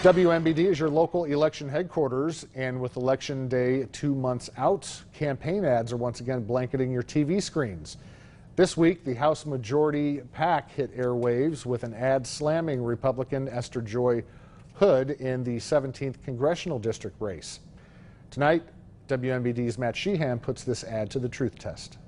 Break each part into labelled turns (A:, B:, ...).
A: WMBD is your local election headquarters, and with Election Day 2 months out, campaign ads are once again blanketing your TV screens. This week, the House Majority PAC hit airwaves with an ad slamming Republican Esther Joy Hood in the 17th Congressional District race. Tonight, WMBD's Matt Sheehan puts this ad to the truth test.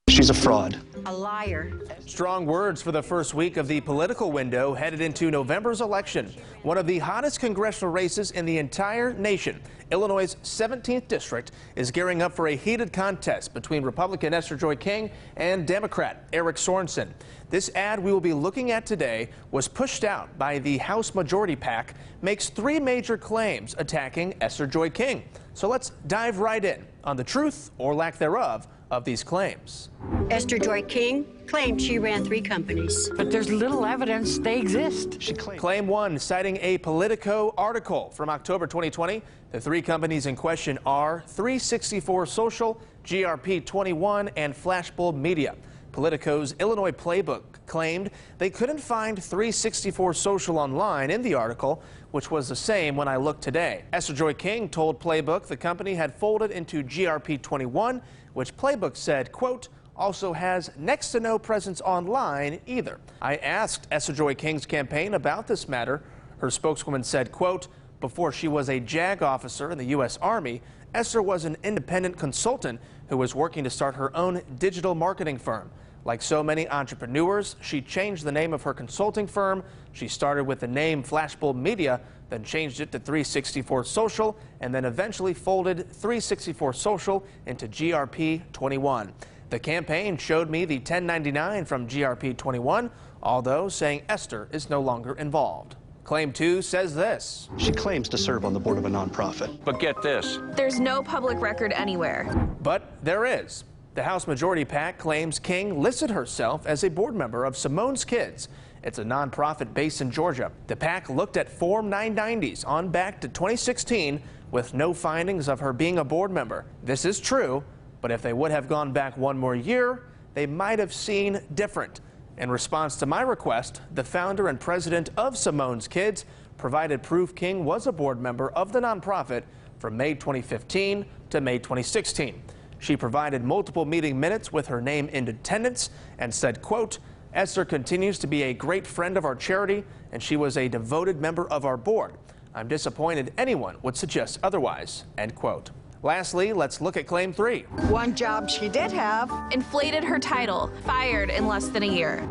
B: She's a fraud.
C: A liar.
D: Strong words for the first week of the political window headed into November's election. One of the hottest congressional races in the entire nation. Illinois' 17th district is gearing up for a heated contest between Republican Esther Joy King and Democrat Eric Sorensen. This ad we will be looking at today was pushed out by the House Majority PAC, makes three major claims attacking Esther Joy King. So let's dive right in on the truth or lack thereof of these claims.
C: Esther Joy King claimed she ran 3 companies.
E: But there's little evidence they exist.
B: She claimed.
D: Claim 1, citing a Politico article from October 2020. The 3 companies in question are 364 Social, GRP 21, and Flashbulb Media. Politico's Illinois Playbook claimed they couldn't find 364 Social online in the article, which was the same when I looked today. Esther Joy King told Playbook the company had folded into GRP 21, which Playbook said, quote, also has next to no presence online either. I asked Esther Joy King's campaign about this matter. Her spokeswoman said, quote, before she was a JAG officer in the U.S. Army, Esther was an independent consultant who was working to start her own digital marketing firm. Like so many entrepreneurs, she changed the name of her consulting firm. She started with the name Flashbulb Media, then changed it to 364 Social, and then eventually folded 364 Social into GRP 21. The campaign showed me the 1099 from GRP 21, although saying Esther is no longer involved. Claim 2 says this.
B: She claims to serve on the board of a nonprofit.
F: But get this.
G: There's no public record anywhere.
D: But there is. The House Majority PAC claims King listed herself as a board member of Simone's Kids. It's a nonprofit based in Georgia. The PAC looked at Form 990s on back to 2016 with no findings of her being a board member. This is true, but if they would have gone back one more year, they might have seen different. In response to my request, the founder and president of Simone's Kids provided proof King was a board member of the nonprofit from May 2015 to May 2016. She provided multiple meeting minutes with her name in attendance and said, quote, Esther continues to be a great friend of our charity, and she was a devoted member of our board. I'm disappointed anyone would suggest otherwise, end quote. Lastly, let's look at Claim 3.
E: One job she did have.
G: Inflated her title, fired in less than a year.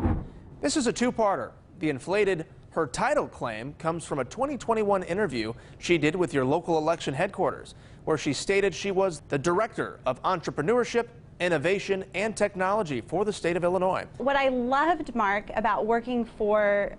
D: This is a two-parter. The inflated her title claim comes from a 2021 interview she did with your local election headquarters, where she stated she was the Director of Entrepreneurship, Innovation, and Technology for the state of Illinois.
H: What I loved, Mark, about working for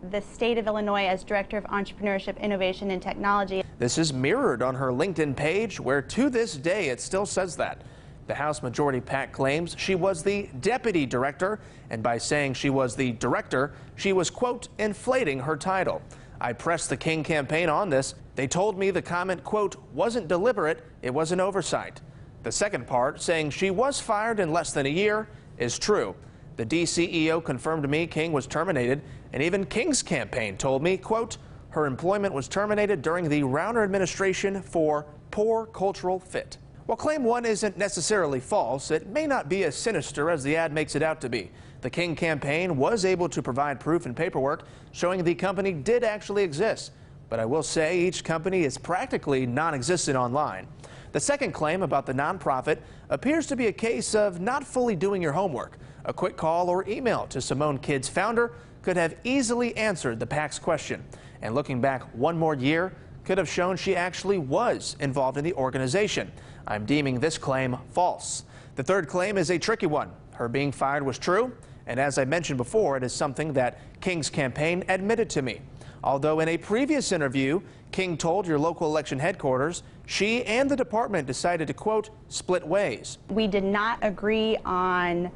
H: the state of Illinois as Director of Entrepreneurship, Innovation, and Technology.
D: This is mirrored on her LinkedIn page, where to this day it still says that. The House Majority PAC claims she was the Deputy Director, and by saying she was the Director, she was, quote, inflating her title. I pressed the King campaign on this. They told me the comment, quote, wasn't deliberate, it was an oversight. The second part, saying she was fired in less than a year, is true. The DCEO confirmed to me King was terminated, and even King's campaign told me, quote, her employment was terminated during the Rauner administration for poor cultural fit. While Claim 1 isn't necessarily false, it may not be as sinister as the ad makes it out to be. The King campaign was able to provide proof and paperwork showing the company did actually exist. But I will say each company is practically non-existent online. The second claim about the nonprofit appears to be a case of not fully doing your homework. A quick call or email to Simone's Kids founder could have easily answered the PAC's question. And looking back one more year could have shown she actually was involved in the organization. I'm deeming this claim false. The third claim is a tricky one. Her being fired was true, and as I mentioned before, it is something that King's campaign admitted to me. Although in a previous interview, King told your local election headquarters she and the department decided to, quote, split ways.
H: We did not agree on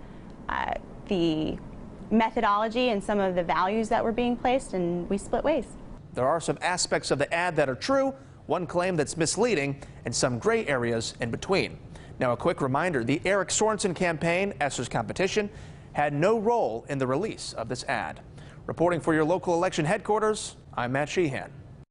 H: the methodology and some of the values that were being placed, and we split ways.
D: There are some aspects of the ad that are true, one claim that's misleading, and some gray areas in between. Now, a quick reminder, the Eric Sorensen campaign, Esther's competition, had no role in the release of this ad. Reporting for your local election headquarters, I'm Matt Sheehan.